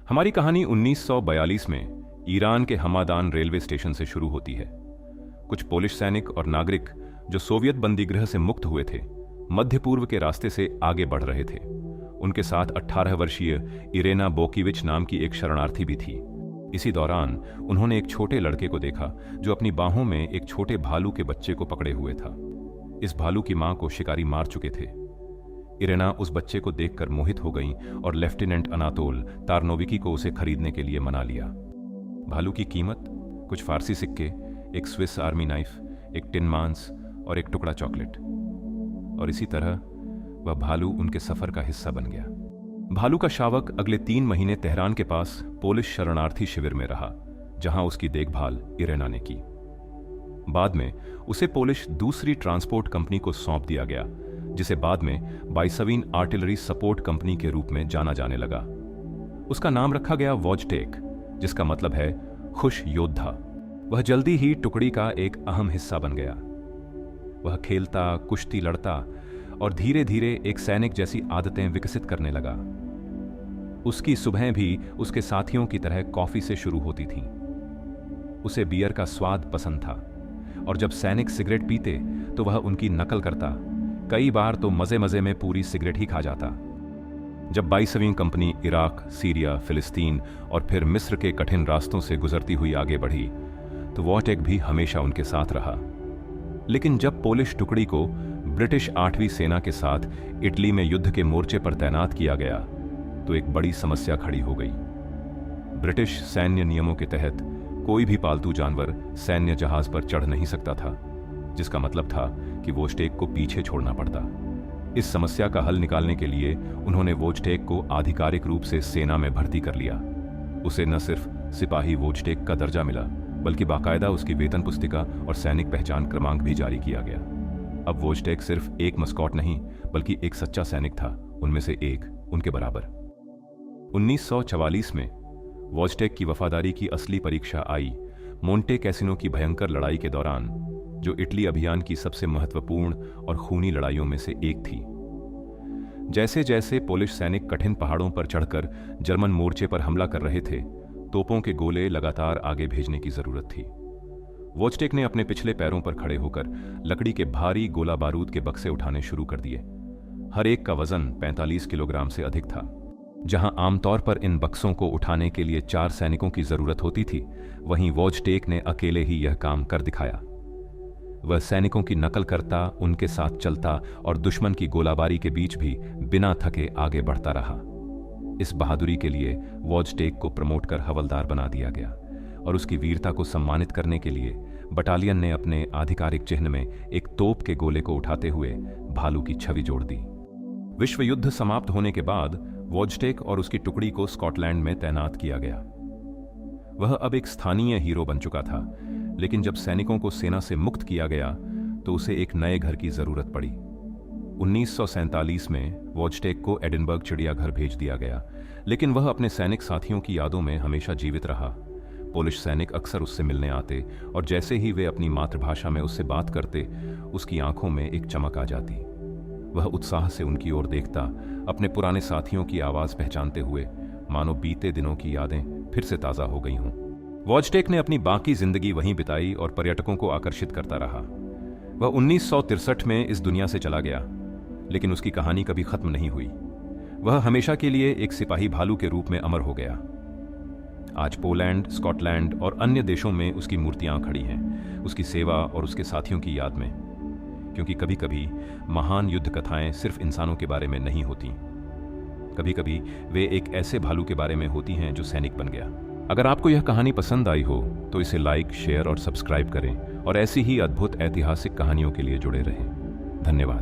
हमारी कहानी 1942 में ईरान के हमादान रेलवे स्टेशन से शुरू होती है। कुछ पोलिश सैनिक और नागरिक जो सोवियत बंदीगृह से मुक्त हुए थे, मध्य पूर्व के रास्ते से आगे बढ़ रहे थे। उनके साथ 18 वर्षीय इरेना बोकीविच नाम की एक शरणार्थी भी थी। इसी दौरान उन्होंने एक छोटे लड़के को देखा जो अपनी बाहों में एक छोटे भालू के बच्चे को पकड़े हुए था। इस भालू की मां को शिकारी मार चुके थे। इरेना उस बच्चे को देखकर मोहित हो गईं और लेफ्टिनेंट अनातोल तारनोविकी को उसे खरीदने के लिए मना लिया। भालू की कीमत कुछ फारसी सिक्के, एक स्विस आर्मी नाइफ, एक टिन मांस और एक टुकड़ा चॉकलेट। और इसी तरह वह भालू उनके सफर का हिस्सा बन गया। भालू का शावक अगले 3 महीने तेहरान के पास पोलिश शरणार्थी शिविर में रहा, जहां उसकी देखभाल इरेना ने की। बाद में उसे पोलिश दूसरी ट्रांसपोर्ट कंपनी को सौंप दिया गया, जिसे बाद में 22वीं आर्टिलरी सपोर्ट कंपनी के रूप में जाना जाने लगा। उसका नाम रखा गया वोजटेक, जिसका मतलब है खुश योद्धा। वह जल्दी ही टुकड़ी का एक अहम हिस्सा बन गया। वह खेलता, कुश्ती लड़ता और धीरे धीरे एक सैनिक जैसी आदतें विकसित करने लगा। उसकी सुबहें भी उसके साथियों की तरह कॉफी से शुरू होती थीं। उसे बियर का स्वाद पसंद था और जब सैनिक सिगरेट पीते तो वह उनकी नकल करता। कई बार तो मजे मजे में पूरी सिगरेट ही खा जाता। जब 22वीं कंपनी इराक, सीरिया, फिलिस्तीन और फिर मिस्र के कठिन रास्तों से गुजरती हुई आगे बढ़ी तो वोजटेक भी हमेशा उनके साथ रहा। लेकिन जब पोलिश टुकड़ी को ब्रिटिश 8वीं सेना के साथ इटली में युद्ध के मोर्चे पर तैनात किया गया तो एक बड़ी समस्या खड़ी हो गई। ब्रिटिश सैन्य नियमों के तहत कोई भी पालतू जानवर सैन्य जहाज पर चढ़ नहीं सकता था, जिसका मतलब था कि वोजटेक को पीछे छोड़ना पड़ता। इस समस्या का हल निकालने के लिए उन्होंने वोजटेक को आधिकारिक रूप से सेना में भर्ती कर लिया। उसे न सिर्फ सिपाही वोजटेक का दर्जा मिला, बल्कि बाकायदा उसकी वेतन पुस्तिका और सैनिक पहचान क्रमांक भी जारी किया गया। अब वोजटेक सिर्फ एक मस्कॉट नहीं, बल्कि एक सच्चा सैनिक था, उनमें से एक उनके बराबर। 1944 में वोजटेक की वफादारी की असली परीक्षा आई मोंटे कैसिनो की भयंकर लड़ाई के दौरान, जो इटली अभियान की सबसे महत्वपूर्ण और खूनी लड़ाइयों में से एक थी। जैसे जैसे पोलिश सैनिक कठिन पहाड़ों पर चढ़कर जर्मन मोर्चे पर हमला कर रहे थे, तोपों के गोले लगातार आगे भेजने की जरूरत थी। वोजटेक ने अपने पिछले पैरों पर खड़े होकर लकड़ी के भारी गोला बारूद के बक्से उठाने शुरू कर दिए। हर एक का वजन 45 किलोग्राम से अधिक था। जहां आमतौर पर इन बक्सों को उठाने के लिए 4 सैनिकों की जरूरत होती थी, वहीं वोजटेक ने अकेले ही यह काम कर दिखाया। वह सैनिकों की नकल करता, उनके साथ चलता और दुश्मन की गोलाबारी के बीच भी बिना थके आगे बढ़ता रहा। इस बहादुरी के लिए वोजटेक को प्रमोट कर हवलदार बना दिया गया और उसकी वीरता को सम्मानित करने के लिए बटालियन ने अपने आधिकारिक चिन्ह में एक तोप के गोले को उठाते हुए भालू की छवि जोड़ दी। विश्व युद्ध समाप्त होने के बाद वोजटेक और उसकी टुकड़ी को स्कॉटलैंड में तैनात किया गया। वह अब एक स्थानीय हीरो बन चुका था, लेकिन जब सैनिकों को सेना से मुक्त किया गया तो उसे एक नए घर की जरूरत पड़ी। 1947 में वोजटेक को एडिनबर्ग चिड़ियाघर भेज दिया गया, लेकिन वह अपने सैनिक साथियों की यादों में हमेशा जीवित रहा। पोलिश सैनिक अक्सर उससे मिलने आते और जैसे ही वे अपनी मातृभाषा में उससे बात करते, उसकी आंखों में एक चमक आ जाती। वह उत्साह से उनकी ओर देखता, अपने पुराने साथियों की आवाज पहचानते हुए, मानो बीते दिनों की यादें फिर से ताजा हो गई हों। वोजटेक ने अपनी बाकी जिंदगी वहीं बिताई और पर्यटकों को आकर्षित करता रहा। वह 1963 में इस दुनिया से चला गया, लेकिन उसकी कहानी कभी खत्म नहीं हुई। वह हमेशा के लिए एक सिपाही भालू के रूप में अमर हो गया। आज पोलैंड, स्कॉटलैंड और अन्य देशों में उसकी मूर्तियां खड़ी हैं, उसकी सेवा और उसके साथियों की याद में। क्योंकि कभी कभी महान युद्ध कथाएं सिर्फ इंसानों के बारे में नहीं होती, कभी कभी वे एक ऐसे भालू के बारे में होती हैं जो सैनिक बन गया। अगर आपको यह कहानी पसंद आई हो तो इसे लाइक, शेयर और सब्सक्राइब करें और ऐसी ही अद्भुत ऐतिहासिक कहानियों के लिए जुड़े रहें। धन्यवाद।